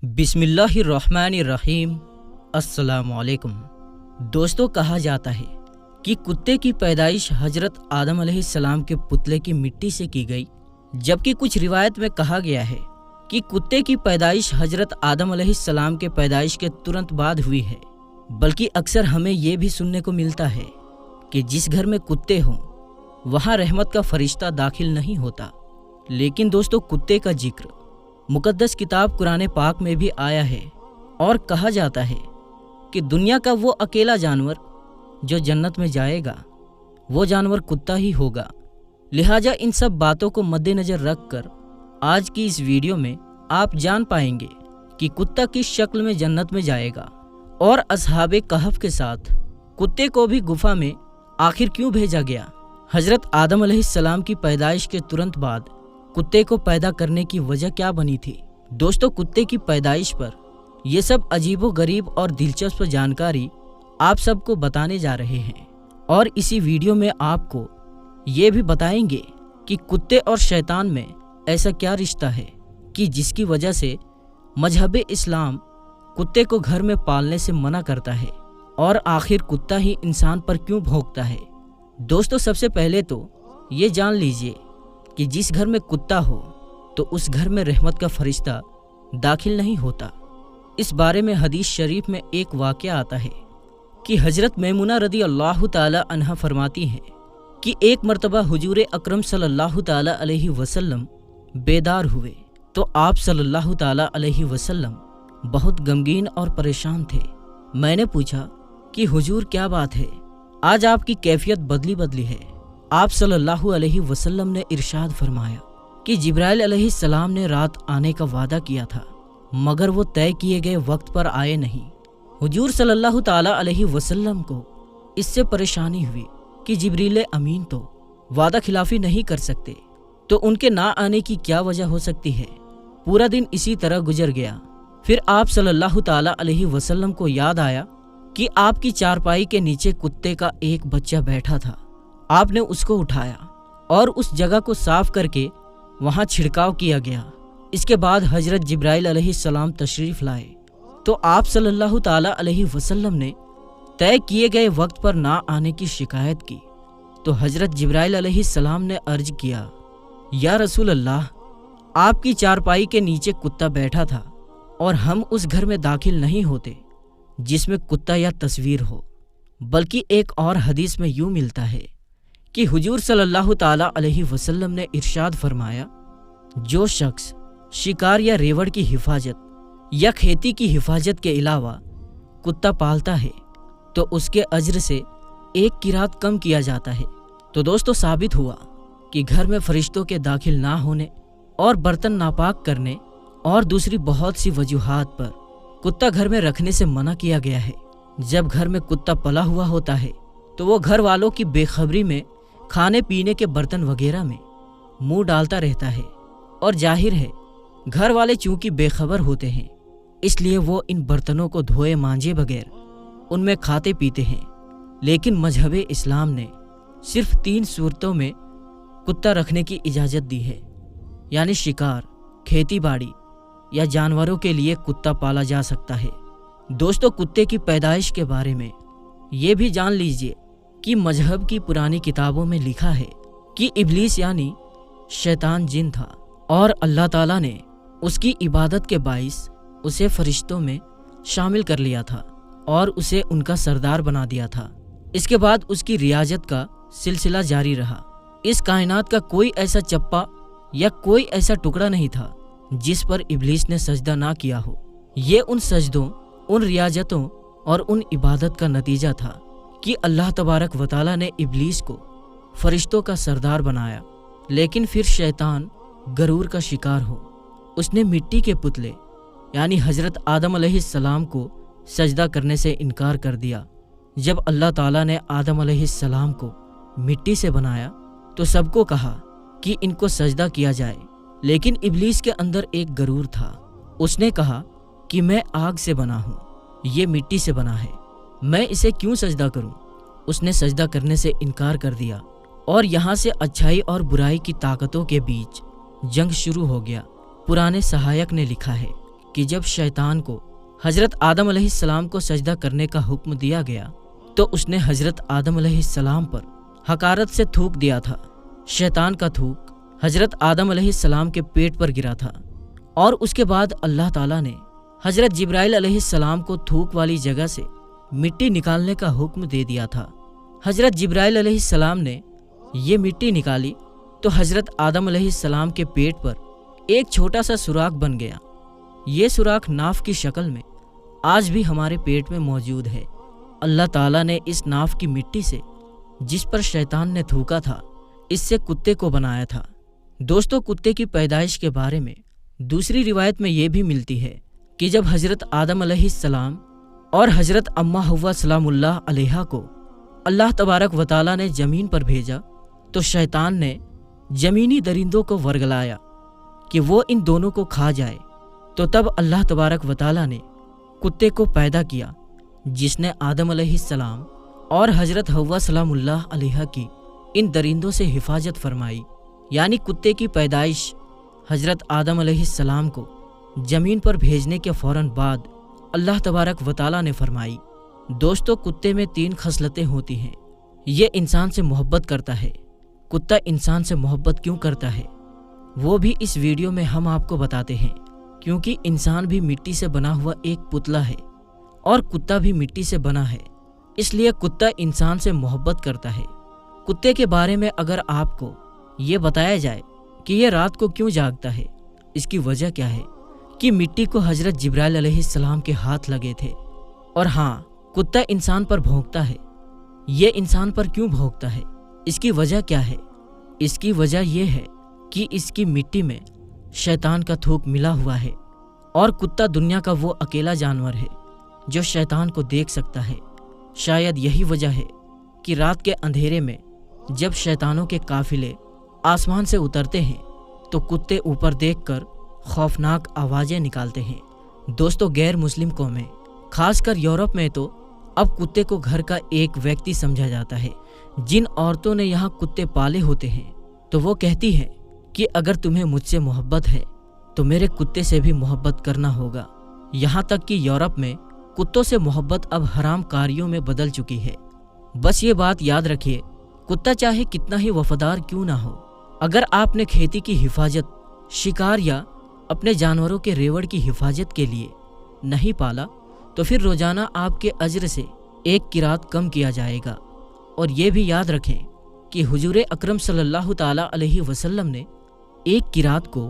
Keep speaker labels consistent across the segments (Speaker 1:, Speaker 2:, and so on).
Speaker 1: बिस्मिल्लाहिर्रहमानिर्रहीम। अस्सलामुअलैकुम। दोस्तों, कहा जाता है कि कुत्ते की पैदाइश हजरत आदम अलैहिस्सलाम के पुतले की मिट्टी से की गई, जबकि कुछ रिवायत में कहा गया है कि कुत्ते की पैदाइश हजरत आदम अलैहिस्सलाम के पैदाइश के तुरंत बाद हुई है। बल्कि अक्सर हमें ये भी सुनने को मिलता है कि जिस घर में कुत्ते हों वहाँ रहमत का फरिश्ता दाखिल नहीं होता। लेकिन दोस्तों, कुत्ते का जिक्र मुकद्दस किताब कुरान पाक में भी आया है और कहा जाता है कि दुनिया का वो अकेला जानवर जो जन्नत में जाएगा वो जानवर कुत्ता ही होगा। लिहाजा इन सब बातों को मद्देनज़र रखकर आज की इस वीडियो में आप जान पाएंगे कि कुत्ता किस शक्ल में जन्नत में जाएगा और अस्हाबे कहफ के साथ कुत्ते को भी गुफा में आखिर क्यों भेजा गया। हजरत आदम अलैहिस्सलाम की पैदाइश के तुरंत बाद कुत्ते को पैदा करने की वजह क्या बनी थी। दोस्तों, कुत्ते की पैदाइश पर ये सब अजीबो गरीब और दिलचस्प जानकारी आप सबको बताने जा रहे हैं और इसी वीडियो में आपको ये भी बताएंगे कि कुत्ते और शैतान में ऐसा क्या रिश्ता है कि जिसकी वजह से मजहब इस्लाम कुत्ते को घर में पालने से मना करता है और आखिर कुत्ता ही इंसान पर क्यों भौंकता है। दोस्तों, सबसे पहले तो ये जान लीजिए कि जिस घर में कुत्ता हो तो उस घर में रहमत का फरिश्ता दाखिल नहीं होता। इस बारे में हदीस शरीफ में एक वाक़या आता है कि हजरत मैमुना रदी अल्लाह ताला अन्हा फरमाती हैं कि एक मर्तबा हुजूर अकरम सल्लल्लाहु ताला अलैहि वसल्लम बेदार हुए तो आप सल्लल्लाहु ताला अलैहि वसल्लम बहुत गमगीन और परेशान थे। मैंने पूछा कि हुजूर, क्या बात है, आज आपकी कैफियत बदली है। आप सल्लल्लाहु अलैहि वसल्लम ने इरशाद फरमाया कि जिब्राइल अलैहिस्सलाम ने रात आने का वादा किया था मगर वो तय किए गए वक्त पर आए नहीं। हुजूर सल्लल्लाहु ताला अलैहि वसल्लम को इससे परेशानी हुई कि जिब्रील अमीन तो वादा खिलाफी नहीं कर सकते, तो उनके ना आने की क्या वजह हो सकती है। पूरा दिन इसी तरह गुजर गया। फिर आप सल्लल्लाहु ताला अलैहि वसल्लम को याद आया कि आपकी चारपाई के नीचे कुत्ते का एक बच्चा बैठा था। आपने उसको उठाया और उस जगह को साफ करके वहां छिड़काव किया गया। इसके बाद हजरत जिब्राइल अलैहिस्सलाम तशरीफ लाए तो आप सल्लल्लाहु ताला अलैहि वसल्लम ने तय किए गए वक्त पर ना आने की शिकायत की। तो हजरत जिब्राइल अलैहिस्सलाम ने अर्ज किया, या रसूल अल्लाह, आपकी चारपाई के नीचे कुत्ता बैठा था और हम उस घर में दाखिल नहीं होते जिसमें कुत्ता या तस्वीर हो। बल्कि एक और हदीस में यूं मिलता है कि हुजूर सल्लल्लाहु ताला अलैहि वसल्लम ने इरशाद फरमाया, जो शख्स शिकार या रेवड़ की हिफाजत या खेती की हिफाजत के अलावा कुत्ता पालता है तो उसके अज्र से एक किरात कम किया जाता है। तो दोस्तों, साबित हुआ कि घर में फरिश्तों के दाखिल ना होने और बर्तन नापाक करने और दूसरी बहुत सी वजूहात पर कुत्ता घर में रखने से मना किया गया है। जब घर में कुत्ता पला हुआ होता है तो वो घर वालों की बेखबरी में खाने पीने के बर्तन वगैरह में मुंह डालता रहता है और जाहिर है घर वाले चूंकि बेखबर होते हैं इसलिए वो इन बर्तनों को धोए मांजे बगैर उनमें खाते पीते हैं। लेकिन मजहब इस्लाम ने सिर्फ 3 सूरतों में कुत्ता रखने की इजाज़त दी है, यानी शिकार, खेती बाड़ी या जानवरों के लिए कुत्ता पाला जा सकता है। दोस्तों, कुत्ते की पैदाइश के बारे में ये भी जान लीजिए कि मजहब की पुरानी किताबों में लिखा है कि इब्लीस यानी शैतान जिन था और अल्लाह ताला ने उसकी इबादत के बाइस उसे फरिश्तों में शामिल कर लिया था और उसे उनका सरदार बना दिया था। इसके बाद उसकी रियाजत का सिलसिला जारी रहा। इस कायनात का कोई ऐसा चप्पा या कोई ऐसा टुकड़ा नहीं था जिस पर इब्लीस ने सजदा ना किया हो। ये उन सजदों, उन रियाजतों और उन इबादत का नतीजा था कि अल्लाह तबारक व तआला ने इब्लीस को फरिश्तों का सरदार बनाया। लेकिन फिर शैतान गरूर का शिकार हो उसने मिट्टी के पुतले यानी हजरत आदम अलैहिस्सलाम को सजदा करने से इनकार कर दिया। जब अल्लाह ताला ने आदम अलैहिस्सलाम को मिट्टी से बनाया तो सबको कहा कि इनको सजदा किया जाए, लेकिन इब्लीस के अंदर एक गरूर था। उसने कहा कि मैं आग से बना हूँ, ये मिट्टी से बना है, मैं इसे क्यों सजदा करूं। उसने सजदा करने से इनकार कर दिया और यहाँ से अच्छाई और बुराई की ताकतों के बीच जंग शुरू हो गया। पुराने सहायक ने लिखा है کہ جب شیطان کو حضرت آدم علیہ السلام کو سجدہ کرنے کا حکم دیا گیا تو اس نے حضرت آدم علیہ السلام پر حقارت سے تھوک دیا تھا۔ شیطان کا تھوک حضرت آدم علیہ السلام کے پیٹ پر گرا تھا اور اس کے بعد اللہ تعالیٰ نے حضرت جبرائیل علیہ السلام کو تھوک والی جگہ سے مٹی نکالنے کا حکم دے دیا تھا۔ حضرت جبرائیل علیہ السلام نے یہ مٹی نکالی تو حضرت آدم علیہ السلام کے پیٹ پر ایک چھوٹا سا سوراخ بن گیا۔ یہ سوراخ ناف کی شکل میں آج بھی ہمارے پیٹ میں موجود ہے۔ اللہ تعالیٰ نے اس ناف کی مٹی سے جس پر شیطان نے تھوکا تھا اس سے کتے کو بنایا تھا۔ دوستو، کتے کی پیدائش کے بارے میں دوسری روایت میں یہ بھی ملتی ہے کہ جب حضرت آدم علیہ السلام اور حضرت اماں حوا سلام اللہ علیہا کو اللہ تبارک و تعالیٰ نے زمین پر بھیجا تو شیطان نے زمینی درندوں کو ورگلایا کہ وہ ان دونوں کو کھا جائے، تو تب اللہ تبارک و تعالیٰ نے کتے کو پیدا کیا جس نے آدم علیہ السلام اور حضرت حوا سلام اللہ علیہا کی ان درندوں سے حفاظت فرمائی۔ یعنی کتے کی پیدائش حضرت آدم علیہ السلام کو زمین پر بھیجنے کے فوراً بعد اللہ تبارک و تعالیٰ نے فرمائی۔ دوستو، کتے میں 3 خصلتیں ہوتی ہیں۔ یہ انسان سے محبت کرتا ہے۔ کتا انسان سے محبت کیوں کرتا ہے وہ بھی اس ویڈیو میں ہم آپ کو بتاتے ہیں، کیونکہ انسان بھی مٹی سے بنا ہوا ایک پتلا ہے اور کتا بھی مٹی سے بنا ہے، اس لیے کتا انسان سے محبت کرتا ہے۔ کتے کے بارے میں اگر آپ کو یہ بتایا جائے کہ یہ رات کو کیوں جاگتا ہے، اس کی وجہ کیا ہے کہ مٹی کو حضرت جبرائیل علیہ السلام کے ہاتھ لگے تھے۔ اور ہاں، کتا انسان پر بھونکتا ہے۔ یہ انسان پر کیوں بھونکتا ہے، اس کی وجہ کیا ہے؟ اس کی وجہ یہ ہے کہ اس کی مٹی میں شیطان کا تھوک ملا ہوا ہے، اور کتا دنیا کا وہ اکیلا جانور ہے جو شیطان کو دیکھ سکتا ہے۔ شاید یہی وجہ ہے کہ رات کے اندھیرے میں جب شیطانوں کے قافلے آسمان سے اترتے ہیں تو کتے اوپر دیکھ کر خوفناک آوازیں نکالتے ہیں۔ دوستو، غیر مسلم قومیں، خاص کر یورپ میں تو اب کتے کو گھر کا ایک ویکتی سمجھا جاتا ہے۔ جن عورتوں نے یہاں کتے پالے ہوتے ہیں تو وہ کہتی ہیں کہ اگر تمہیں مجھ سے محبت ہے تو میرے کتے سے بھی محبت کرنا ہوگا۔ یہاں تک کہ یورپ میں کتوں سے محبت اب حرام کاریوں میں بدل چکی ہے۔ بس یہ بات یاد رکھیے، کتا چاہے کتنا ہی وفادار کیوں نہ ہو، اگر آپ نے کھیتی کی حفاظت، شکار یا اپنے جانوروں کے ریوڑ کی حفاظت کے لیے نہیں پالا تو پھر روزانہ آپ کے اجر سے 1 قرات کم کیا جائے گا۔ اور یہ بھی یاد رکھیں کہ حضور اکرم صلی اللہ تعالیٰ علیہ وسلم نے 1 قرات کو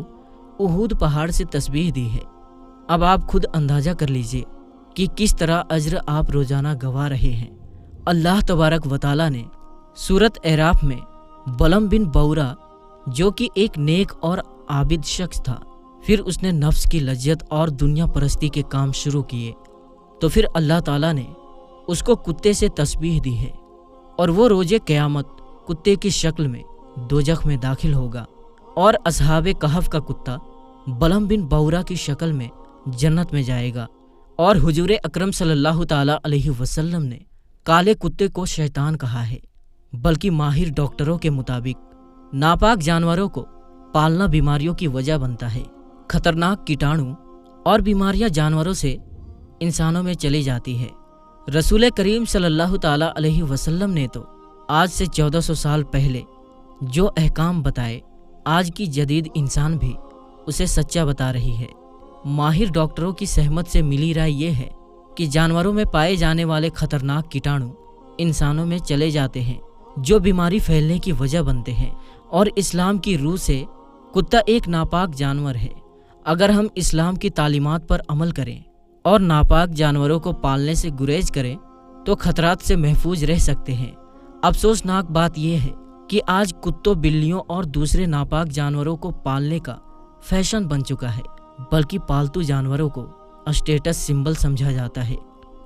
Speaker 1: احد پہاڑ سے تسبیح دی ہے۔ اب آپ خود اندازہ کر لیجئے کہ کس طرح اجر آپ روزانہ گوا رہے ہیں۔ اللہ تبارک و تعالیٰ نے سورۃ اعراف میں بلم بن بورا، جو کہ ایک نیک اور عابد شخص تھا، پھر اس نے نفس کی لذت اور دنیا پرستی کے کام شروع کیے تو پھر اللہ تعالیٰ نے اس کو کتے سے تسبیح دی ہے، اور وہ روز قیامت کتے کی شکل میں دوزخ میں داخل ہوگا، اور اصحاب کہف کا کتا بلم بن بورا کی شکل میں جنت میں جائے گا۔ اور حضور اکرم صلی اللہ تعالیٰ علیہ وسلم نے کالے کتے کو شیطان کہا ہے، بلکہ ماہر ڈاکٹروں کے مطابق ناپاک جانوروں کو پالنا بیماریوں کی وجہ بنتا ہے۔ خطرناک کیٹاڑو اور بیماریاں جانوروں سے انسانوں میں چلی جاتی ہے۔ رسول کریم صلی اللہ تعالیٰ علیہ وسلم نے تو آج سے 1400 سال پہلے جو احکام بتائے، آج کی جدید انسان بھی اسے سچا بتا رہی ہے۔ ماہر ڈاکٹروں کی سہمت سے ملی رائے یہ ہے کہ جانوروں میں پائے جانے والے خطرناک کیٹاڑو انسانوں میں چلے جاتے ہیں، جو بیماری پھیلنے کی وجہ بنتے ہیں۔ اور اسلام کی روح سے کتا ایک ناپاک جانور ہے۔ اگر ہم اسلام کی تعلیمات پر عمل کریں اور ناپاک جانوروں کو پالنے سے گریز کریں تو خطرات سے محفوظ رہ سکتے ہیں۔ افسوسناک بات یہ ہے کہ آج کتوں، بلیوں اور دوسرے ناپاک جانوروں کو پالنے کا فیشن بن چکا ہے، بلکہ پالتو جانوروں کو اسٹیٹس سمبل سمجھا جاتا ہے۔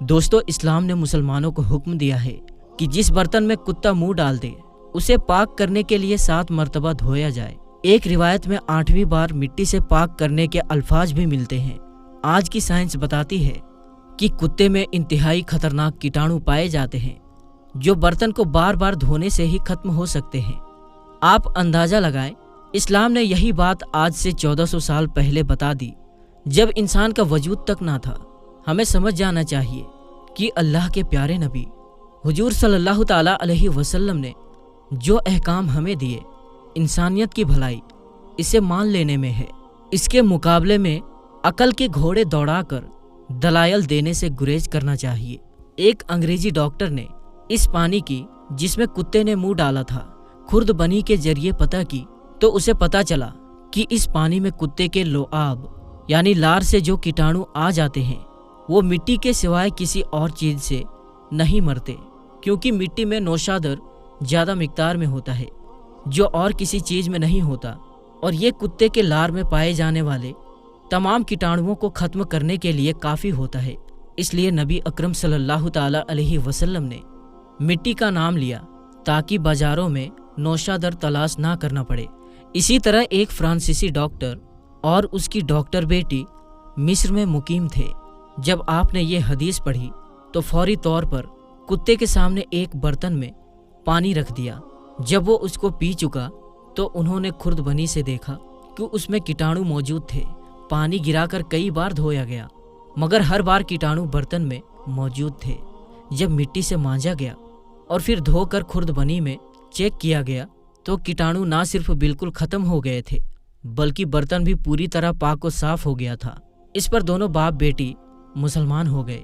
Speaker 1: دوستو، اسلام نے مسلمانوں کو حکم دیا ہے کہ جس برتن میں کتا منہ ڈال دے اسے پاک کرنے کے لیے 7 مرتبہ دھویا جائے۔ ایک روایت میں 8ویں بار مٹی سے پاک کرنے کے الفاظ بھی ملتے ہیں۔ آج کی سائنس بتاتی ہے کہ کتے میں انتہائی خطرناک کیٹاڑو پائے جاتے ہیں جو برتن کو بار بار دھونے سے ہی ختم ہو سکتے ہیں۔ آپ اندازہ لگائیں، اسلام نے یہی بات آج سے 1400 سال پہلے بتا دی، जब इंसान का वजूद तक ना था। हमें समझ जाना चाहिए कि अल्लाह के प्यारे नबी हुजूर सल्लल्लाहु ताला अलैहि वसल्लम ने जो अहकाम हमें दिए, इंसानियत की भलाई इसे मान लेने में है। इसके मुकाबले में अकल के घोड़े दौड़ाकर दलाइल देने से गुरेज करना चाहिए। एक अंग्रेजी डॉक्टर ने इस पानी की, जिसमें कुत्ते ने मुंह डाला था, खुर्दबनी के जरिए पता की तो उसे पता चला कि इस पानी में कुत्ते के लोआब यानी लार से जो कीटाणु आ जाते हैं वो मिट्टी के सिवाय किसी और चीज से नहीं मरते, क्योंकि मिट्टी में नौशादर ज़्यादा मिकदार में होता है जो और किसी चीज में नहीं होता, और ये कुत्ते के लार में पाए जाने वाले तमाम कीटाणुओं को ख़त्म करने के लिए काफ़ी होता है। इसलिए नबी अकरम सल्लल्लाहु ताला अलैहि वसल्लम ने मिट्टी का नाम लिया ताकि बाज़ारों में नौशादर तलाश ना करना पड़े। इसी तरह एक फ्रांसीसी डॉक्टर और उसकी डॉक्टर बेटी मिस्र में मुकीम थे। जब आपने ये हदीस पढ़ी तो फौरी तौर पर कुत्ते के सामने एक बर्तन में पानी रख दिया। जब वो उसको पी चुका तो उन्होंने खुर्दबनी से देखा कि उसमें कीटाणु मौजूद थे। पानी गिराकर कई बार धोया गया, मगर हर बार कीटाणु बर्तन में मौजूद थे। जब मिट्टी से मांजा गया और फिर धोकर खुर्दबनी में चेक किया गया तो कीटाणु ना सिर्फ बिल्कुल ख़त्म हो गए थे, बल्कि बर्तन भी पूरी तरह पाक और साफ हो गया था। इस पर दोनों बाप बेटी मुसलमान हो गए।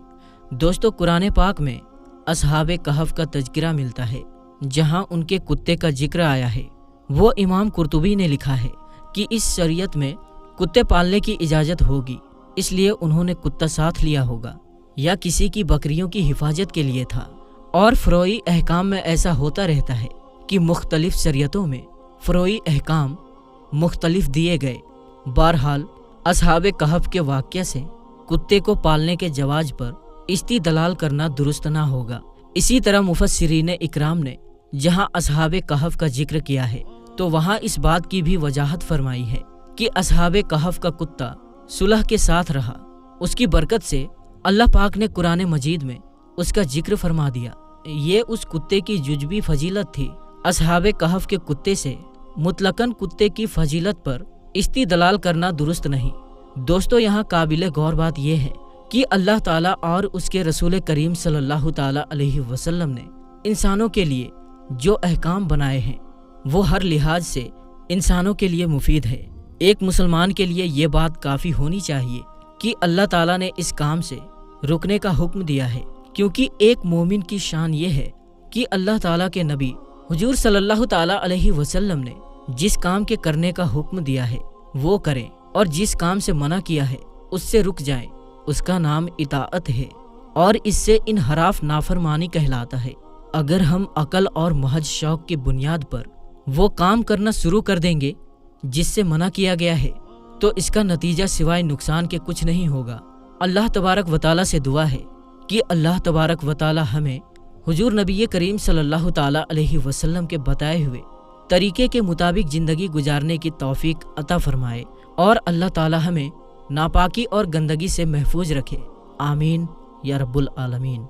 Speaker 1: दोस्तों, कुरान पाक में असहाबे कहफ का तज़किरा मिलता है, जहां उनके कुत्ते का जिक्र आया है। वो इमाम कुर्तुबी ने लिखा है कि इस शरीयत में कुत्ते पालने की इजाज़त होगी, इसलिए उन्होंने कुत्ता साथ लिया होगा, या किसी की बकरियों की हिफाजत के लिए था। और फ़रोई अहकाम में ऐसा होता रहता है कि मुख्तलिफ शरीयतों में फ़रोई अहकाम मुख्तलिफ दिए गए। बहरहाल असहाबे कहफ के वाक़या से कुत्ते को पालने के जवाज पर इस्तिदलाल करना दुरुस्त ना होगा। इसी तरह मुफस्सिरीन इकराम ने जहां असहाबे कहफ का जिक्र किया है तो वहां इस बात की भी वजाहत फरमाई है कि असहाबे कहफ का कुत्ता सुलह के साथ रहा। उसकी बरकत से अल्लाह पाक ने कुरान मजीद में उसका जिक्र फरमा दिया। ये उस कुत्ते की जुजबी फजीलत थी। असहाबे कहफ के कुत्ते से मुतलकन कुत्ते की फजीलत पर इस्तिदलाल करना दुरुस्त नहीं। दोस्तों, यहाँ काबिल गौर बात यह है कि अल्लाह ताला और उसके रसूल करीम सल्लल्लाहु ताला अलैहि वसल्लम ने इंसानों के लिए जो अहकाम बनाए हैं वो हर लिहाज से इंसानों के लिए मुफीद है। एक मुसलमान के लिए ये बात काफ़ी होनी चाहिए कि अल्लाह ताला ने इस काम से रुकने का हुक्म दिया है, क्योंकि एक मोमिन की शान ये है कि अल्लाह ताला के नबी हुजूर सल्लल्लाहु ताला अलैहि वसल्लम ने जिस काम के करने का हुक्म दिया है वो करें, और जिस काम से मना किया है उससे रुक जाएं। उसका नाम इताअत है, और इससे इनहराफ नाफरमानी कहलाता है। अगर हम अकल और महज शौक की बुनियाद पर वो काम करना शुरू कर देंगे जिससे मना किया गया है तो इसका नतीजा सिवाय नुकसान के कुछ नहीं होगा। अल्लाह तबारक व तआला से दुआ है कि अल्लाह तबारक व तआला हमें हुजूर नबी करीम सल्लल्लाहु ताला अलैहि वसल्लम के बताए हुए तरीके के मुताबिक ज़िंदगी गुजारने की तौफीक अता फरमाए, और अल्लाह ताला हमें नापाकी और गंदगी से महफूज रखे। आमीन या रब्बुल आलमीन।